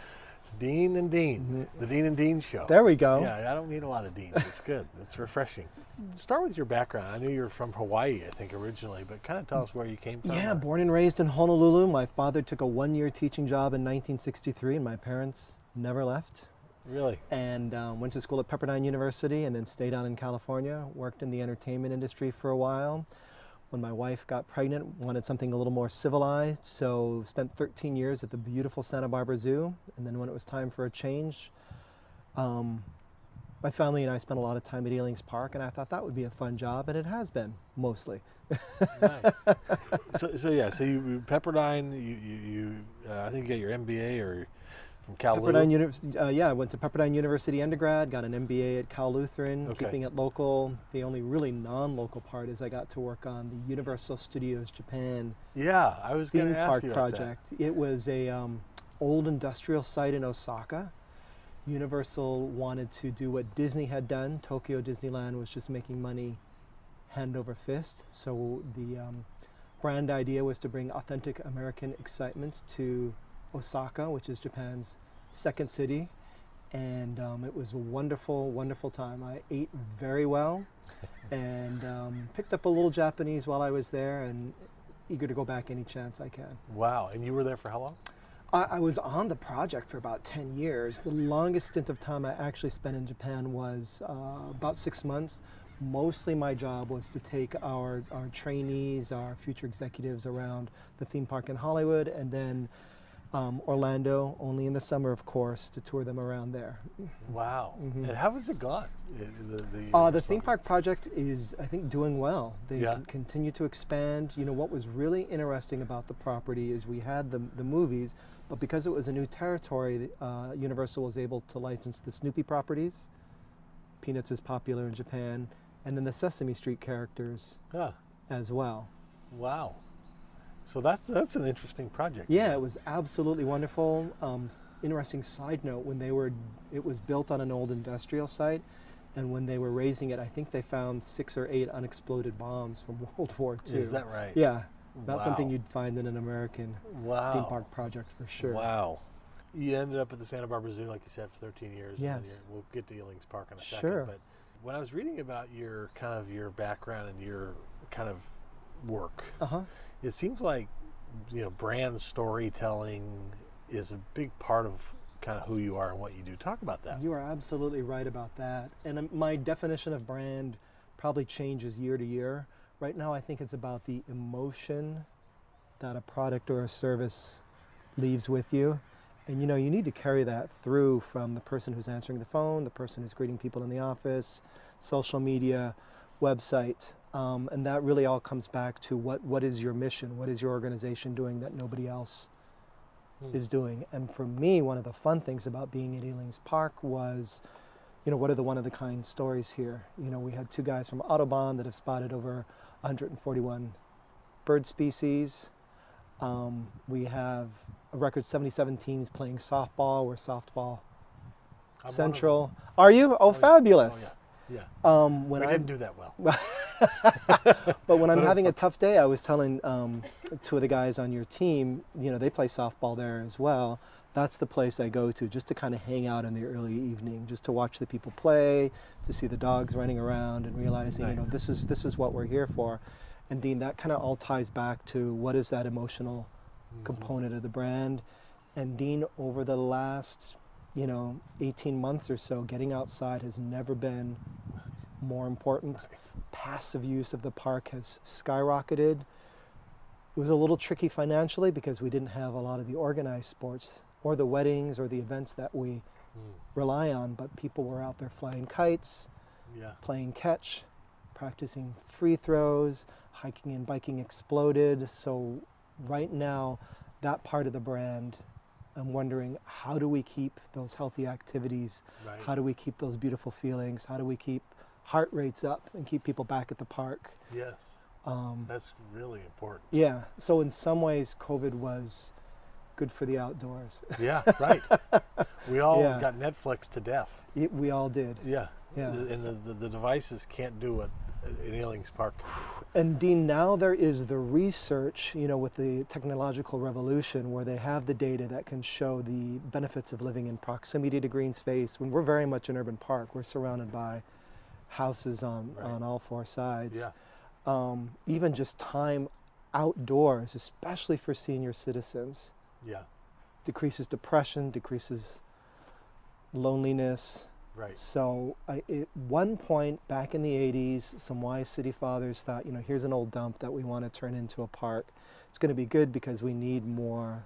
Dean and Dean, the Dean and Dean show. There we go. Yeah, I don't need a lot of Deans. It's good. It's refreshing. Start with your background. I knew you were from Hawaii, I think, originally, but kind of tell us where you came from. Yeah, born and raised in Honolulu. My father took a one-year teaching job in 1963, and my parents never left. Really? And went to school at Pepperdine University and then stayed on in California, worked in the entertainment industry for a while. When my wife got pregnant, wanted something a little more civilized, so spent 13 years at the beautiful Santa Barbara Zoo. And then when it was time for a change, my family and I spent a lot of time at Elings Park, and I thought that would be a fun job, and it has been, mostly. Nice. So you Pepperdine, you I think you got your MBA or from Cal I went to Pepperdine University undergrad, got an MBA at Cal Lutheran, Okay. keeping it local. The only really non-local part is I got to work on the Universal Studios Japan Yeah, I was going theme to ask park you about project. It was a old industrial site in Osaka. Universal wanted to do what Disney had done. Tokyo Disneyland was just making money hand over fist. So the brand idea was to bring authentic American excitement to Osaka, which is Japan's second city, and it was a wonderful, wonderful time. I ate very well and picked up a little Japanese while I was there, and eager to go back any chance I can. that. Wow, and you were there for how long? I was on the project for about 10 years. The longest stint of time I actually spent in Japan was about 6 months. Mostly my job was to take our trainees, our future executives around the theme park in Hollywood, and then Orlando, only in the summer, of course, to tour them around there. Wow. And how has it gone? The theme park project is, I think, doing well. They continue to expand. You know, what was really interesting about the property is we had the movies, but because it was a new territory, Universal was able to license the Snoopy properties. Peanuts is popular in Japan, and then the Sesame Street characters as well. Wow. So that's an interesting project. Yeah, it was absolutely wonderful. Interesting side note, it was built on an old industrial site, and when they were raising it, I think they found 6 or 8 unexploded bombs from World War II. Is that right? Yeah, not Wow. something you'd find in an American Wow. theme park project for sure. Wow. You ended up at the Santa Barbara Zoo, like you said, for 13 years. And Yes. then we'll get to Ealing's Park in a second. Sure. But when I was reading about your background and your kind of work, it seems like, brand storytelling is a big part of kind of who you are and what you do. Talk about that. You are absolutely right about that. And my definition of brand probably changes year to year. Right now, I think it's about the emotion that a product or a service leaves with you. And you need to carry that through from the person who's answering the phone, the person who's greeting people in the office, social media, website. And that really all comes back to what is your mission? What is your organization doing that nobody else is doing? And for me, one of the fun things about being at Ealing's Park was, what are the one-of-the-kind stories here? We had 2 guys from Audubon that have spotted over 141 bird species. We have a record 77 teams playing softball. We're softball I'm Central. Are you? Oh, fabulous. Oh, yeah. When We I didn't do that well. But when I'm But having a tough day, I was telling 2 of the guys on your team, they play softball there as well. That's the place I go to just to kind of hang out in the early evening, just to watch the people play, to see the dogs running around and realizing, Nice. this is what we're here for. And Dean, that kind of all ties back to what is that emotional component of the brand. And Dean, over the last, 18 months or so, getting outside has never been more important. Passive use of the park has skyrocketed. It was a little tricky financially because we didn't have a lot of the organized sports or the weddings or the events that we rely on, but people were out there flying kites, playing catch, practicing free throws, hiking and biking exploded. So right now, that part of the brand, I'm wondering, how do we keep those healthy activities? Right. How do we keep those beautiful feelings? How do we keep heart rates up and keep people back at the park? Yes. That's really important. Yeah. So in some ways, COVID was good for the outdoors. Yeah, right. We all Yeah. got Netflix to death. We all did. Yeah. Yeah. And the devices can't do what in Ealing's Park. And Dean, now there is the research, with the technological revolution, where they have the data that can show the benefits of living in proximity to green space. When we're very much an urban park, we're surrounded by houses on all 4 sides. Yeah. Even just time outdoors, especially for senior citizens, Yeah. decreases depression, decreases loneliness. Right. So at one point back in the 80s, some wise city fathers thought, here's an old dump that we want to turn into a park. It's going to be good because we need more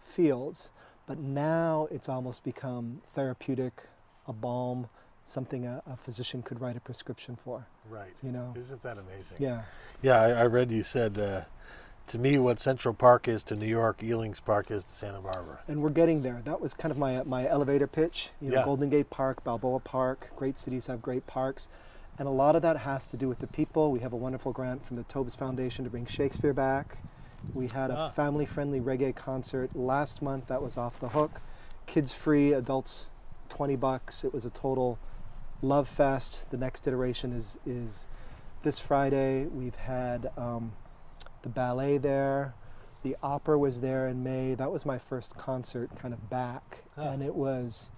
fields. But now it's almost become therapeutic, a balm, something a physician could write a prescription for. Right. Isn't that amazing? Yeah. Yeah, I read you said, to me, what Central Park is to New York, Ealing's Park is to Santa Barbara. And we're getting there. That was kind of my elevator pitch. Yeah. Golden Gate Park, Balboa Park, great cities have great parks. And a lot of that has to do with the people. We have a wonderful grant from the Tobes Foundation to bring Shakespeare back. We had a family-friendly reggae concert last month that was off the hook. Kids free, adults $20. It was a total love fest. The next iteration is this Friday. We've had the ballet there. The opera was there in May. That was my first concert kind of back. And it was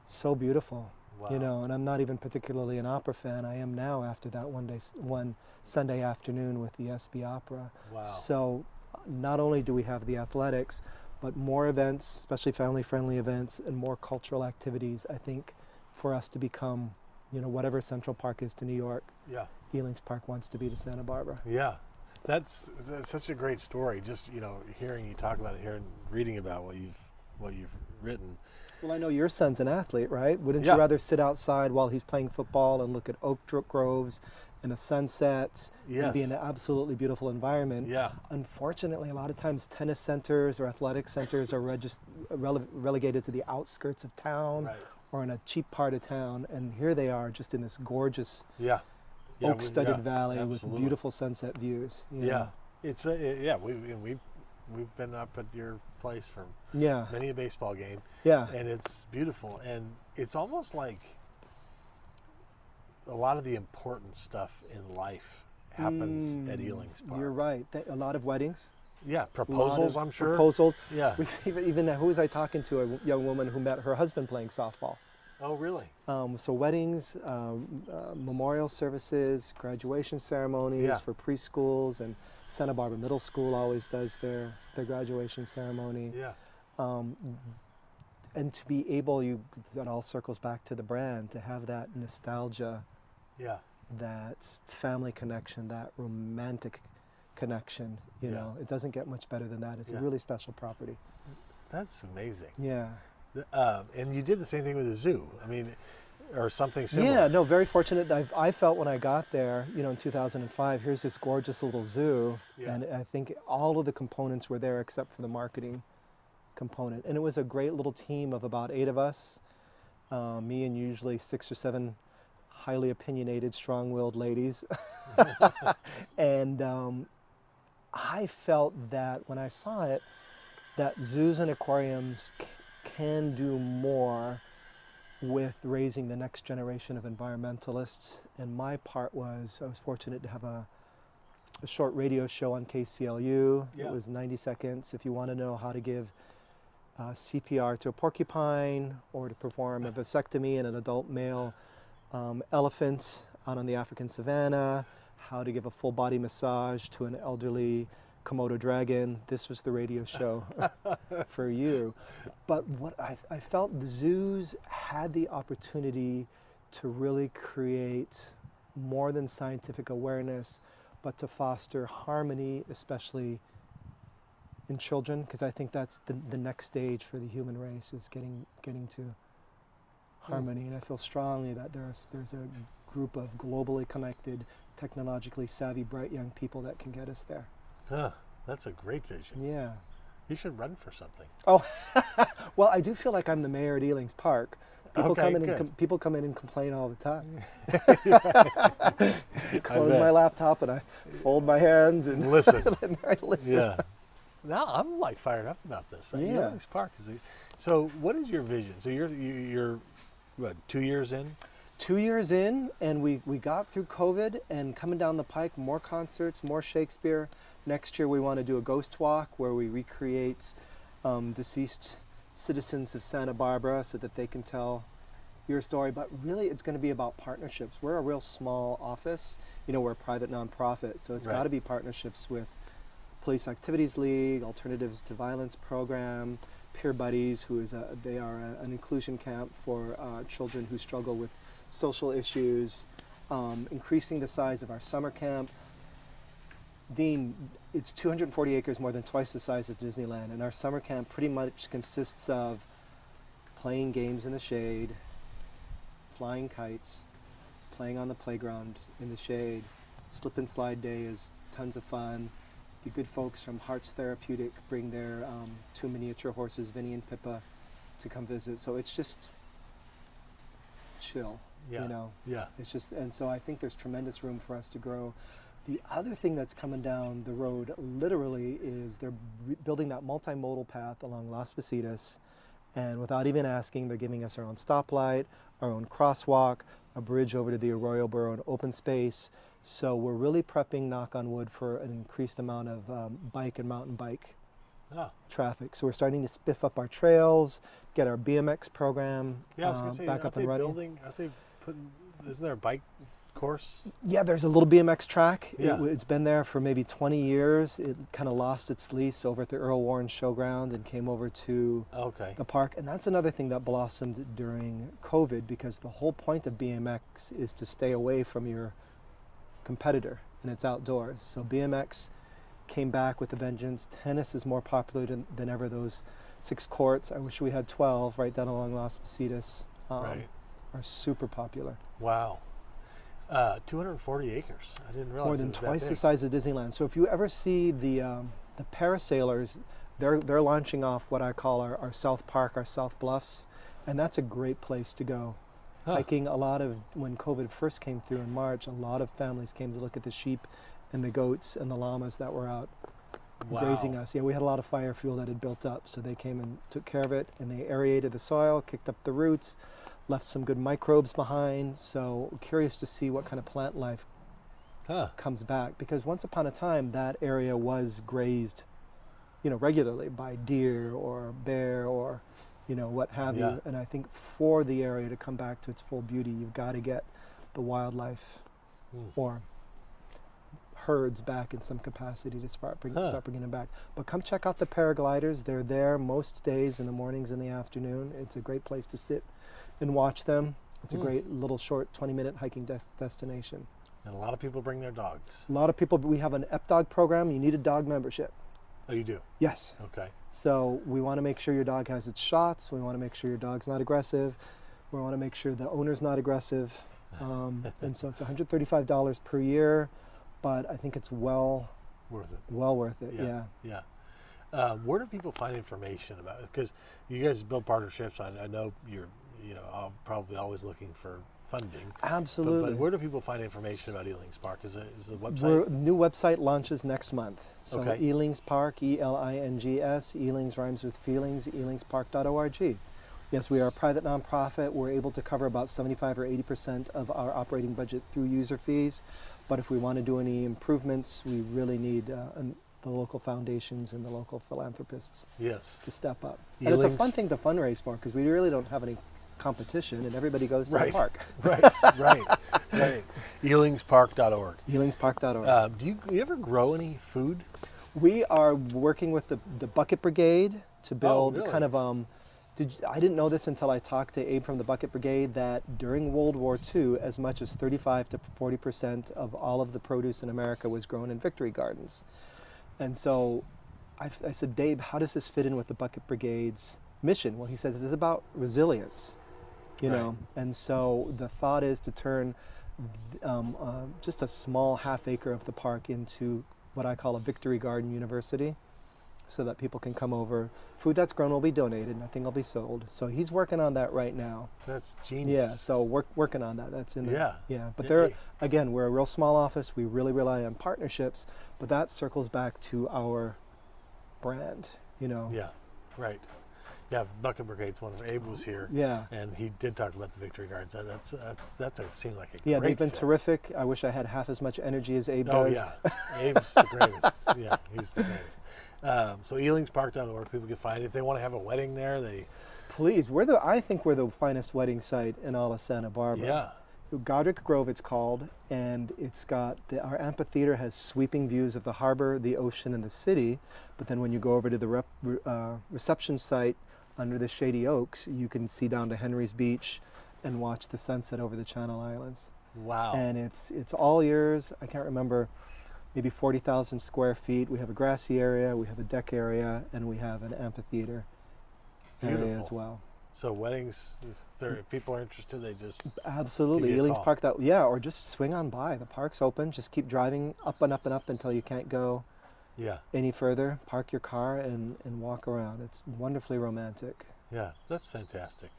so beautiful. Wow. And I'm not even particularly an opera fan. I am now after that one Sunday afternoon with the SB Opera. Wow. So not only do we have the athletics, but more events, especially family-friendly events, and more cultural activities, I think, for us to become, whatever Central Park is to New York, Yeah. Ealing's Park wants to be to Santa Barbara. Yeah. That's such a great story. Just, hearing you talk about it here and reading about what you've written. Well, I know your son's an athlete, right? Wouldn't Yeah. you rather sit outside while he's playing football and look at oak groves and the sunsets and be in Yes. an absolutely beautiful environment? Yeah. Unfortunately, a lot of times tennis centers or athletic centers are relegated to the outskirts of town Right. or in a cheap part of town, and here they are just in this gorgeous Yeah. oak-studded valley absolutely. with beautiful sunset views. Yeah. It's we've been up at your place for Yeah. many a baseball game, Yeah. and it's beautiful, and it's almost like a lot of the important stuff in life happens at Ealing's Park. You're right. A lot of weddings. Yeah, A lot proposals, of I'm sure. Proposals. Yeah. Even who was I talking to? A young woman who met her husband playing softball. Oh, really? So weddings, memorial services, graduation ceremonies Yeah. for preschools, and Santa Barbara Middle School always does their graduation ceremony. Yeah. And to be able, that all circles back to the brand, to have that nostalgia, Yeah. that family connection, that romantic connection, you Yeah. know, it doesn't get much better than that. It's Yeah. a really special property. That's amazing. Yeah. And you did the same thing with the zoo. I mean, or something similar. Yeah, no, very fortunate. I felt when I got there, you know, in 2005, here's this gorgeous little zoo, Yeah. and I think all of the components were there except for the marketing component. And it was a great little team of about 8 of us, me and usually 6 or 7 highly opinionated, strong-willed ladies. And I felt that when I saw it, that zoos and aquariums can do more with raising the next generation of environmentalists. And my part was, I was fortunate to have a short radio show on KCLU. Yeah. It was 90 seconds. If you want to know how to give CPR to a porcupine, or to perform a vasectomy in an adult male elephant out on the African savanna, how to give a full body massage to an elderly Komodo dragon, this was the radio show for you. But what I felt the zoos had the opportunity to really create more than scientific awareness, but to foster harmony, especially in children, because I think that's the next stage for the human race, is getting to harmony. And I feel strongly that there's a group of globally connected, technologically savvy, bright young people that can get us there. That's a great vision. Yeah. You should run for something. Oh, well, I do feel like I'm the mayor at Ealing's Park. People Okay, come in good. and people come in and complain all the time. Close bet. my laptop and I fold my hands and Listen. and I listen. Yeah. Now I'm like fired up about this. Yeah. Ealing's Park is. So what is your vision? So you're what, 2 years in? 2 years in, and we got through COVID, and coming down the pike, more concerts, more Shakespeare. Next year we want to do a ghost walk where we recreate deceased citizens of Santa Barbara so that they can tell your story. But really it's going to be about partnerships. We're a real small office. You know, we're a private nonprofit, so it's Right. got to be partnerships with Police Activities League, Alternatives to Violence Program, Peer Buddies, they are an inclusion camp for children who struggle with social issues, increasing the size of our summer camp. Dean, it's 240 acres, more than twice the size of Disneyland, and our summer camp pretty much consists of playing games in the shade, flying kites, playing on the playground in the shade. Slip and slide day is tons of fun. The good folks from Hearts Therapeutic bring their 2 miniature horses, Vinny and Pippa, to come visit. So it's just chill, Yeah. you know. Yeah. It's just, and so I think there's tremendous room for us to grow. The other thing that's coming down the road literally is they're building that multimodal path along Las Positas, and without even asking, they're giving us our own stoplight, our own crosswalk, a bridge over to the Arroyo Burro and open space. So we're really prepping, knock on wood, for an increased amount of bike and mountain bike Oh. traffic. So we're starting to spiff up our trails, get our BMX program Yeah, I was gonna say, back aren't up they and running. building? Aren't they putting? Isn't there a bike course? Yeah, there's a little BMX track. Yeah. It's been there for maybe 20 years. It kind of lost its lease over at the Earl Warren Showground and came over to Okay. the park. And that's another thing that blossomed during COVID, because the whole point of BMX is to stay away from your competitor, and it's outdoors. So BMX came back with a vengeance. Tennis is more popular than ever. Those 6 courts, I wish we had 12 right down along Las Positas, Right. are super popular. Wow. 240 acres. I didn't realize More it than was that twice the big. size of Disneyland. So if you ever see the parasailers, they're launching off what I call our South Park, our South Bluffs, and that's a great place to go. Huh. Hiking, when COVID first came through in March, a lot of families came to look at the sheep and the goats and the llamas that were out Wow. grazing us. Yeah, we had a lot of fire fuel that had built up, so they came and took care of it, and they aerated the soil, kicked up the roots, left some good microbes behind. So curious to see what kind of plant life Huh. comes back, because once upon a time that area was grazed, regularly by deer or bear or, what have Yeah. you. And I think for the area to come back to its full beauty, you've got to get the wildlife or herds back in some capacity to start bringing them back. But come check out the paragliders. They're there most days in the mornings and the afternoon. It's a great place to sit and watch them. It's a great little short 20-minute hiking destination. And a lot of people bring their dogs. A lot of people, we have an EPDOG program. You need a dog membership. Oh, you do? Yes. Okay. So we want to make sure your dog has its shots. We want to make sure your dog's not aggressive. We want to make sure the owner's not aggressive. And so it's $135 per year, but I think it's well Worth it. worth it. Yeah. Yeah. Where do people find information about it? Because you guys build partnerships. I know you're, probably always looking for funding. Absolutely. But where do people find information about Elings Park? Is the website? New website launches next month. So Okay. Elings Park, E-L-I-N-G-S, Elings rhymes with feelings, elingspark.org. Yes, we are a private nonprofit. We're able to cover about 75 or 80% of our operating budget through user fees. But if we want to do any improvements, we really need the local foundations and the local philanthropists Yes. to step up. And it's a Elings- fun thing to fundraise for, because we really don't have any competition, and everybody goes to Right. the park. Right. Elingspark.org. Elingspark.org. Do you ever grow any food? We are working with the Bucket Brigade to build really? kind of I didn't know this until I talked to Abe from the Bucket Brigade, that during World War II, as much as 35 to 40% of all of the produce in America was grown in victory gardens. And so I said, Dave, how does this fit in with the Bucket Brigade's mission? Well, he said, this is about resilience, Right. And so the thought is to turn just a small half acre of the park into what I call a victory garden university, so that people can come over. Food that's grown will be donated, nothing will be sold. So he's working on that right now. That's genius. Yeah, so working on that. That's in the, Yeah. But Yay. again, we're a real small office. We really rely on partnerships, but that circles back to our brand, Yeah. Right. Yeah. Bucket Brigade's one of Abe was here. Yeah. And he did talk about the victory gardens. Seemed like a Yeah, great they've been fit. terrific. I wish I had half as much energy as Abe Oh does. yeah, Abe's the greatest. Yeah, he's the greatest. So elingspark.org, people can find it. If they want to have a wedding there, Please, I think we're the finest wedding site in all of Santa Barbara. yeah. Godric Grove it's called, and it's got our amphitheater has sweeping views of the harbor, the ocean, and the city. But then when you go over to the reception site under the shady oaks, you can see down to Henry's Beach and watch the sunset over the Channel Islands. Wow. And it's all yours. I can't remember, maybe 40,000 square feet. We have a grassy area, we have a deck area, and we have an amphitheater area Beautiful. as well. So weddings, if people are interested, they just Absolutely, Give you a Elings call. Park. Or just swing on by. The park's open. Just keep driving up and up and up until you can't go yeah. any further. Park your car and walk around. It's wonderfully romantic. Yeah, that's fantastic.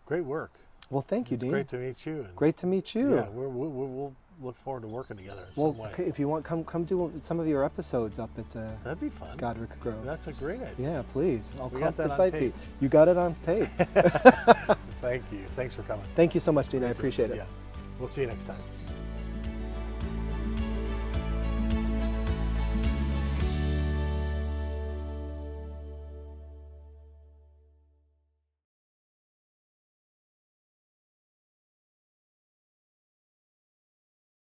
Great work. Well, thank you, It's Dean. great to meet you. And Great to meet you. Yeah, we'll look forward to working together in Well, some way. if you want, come do some of your episodes up at That'd be fun. Godric Grove. That's a great idea. Yeah, please. I'll We come got to that the on site tape. feed. You got it on tape. Thank you. Thanks for coming. Thank you so much, Dean. I Great to- appreciate it. Yeah. We'll see you next time.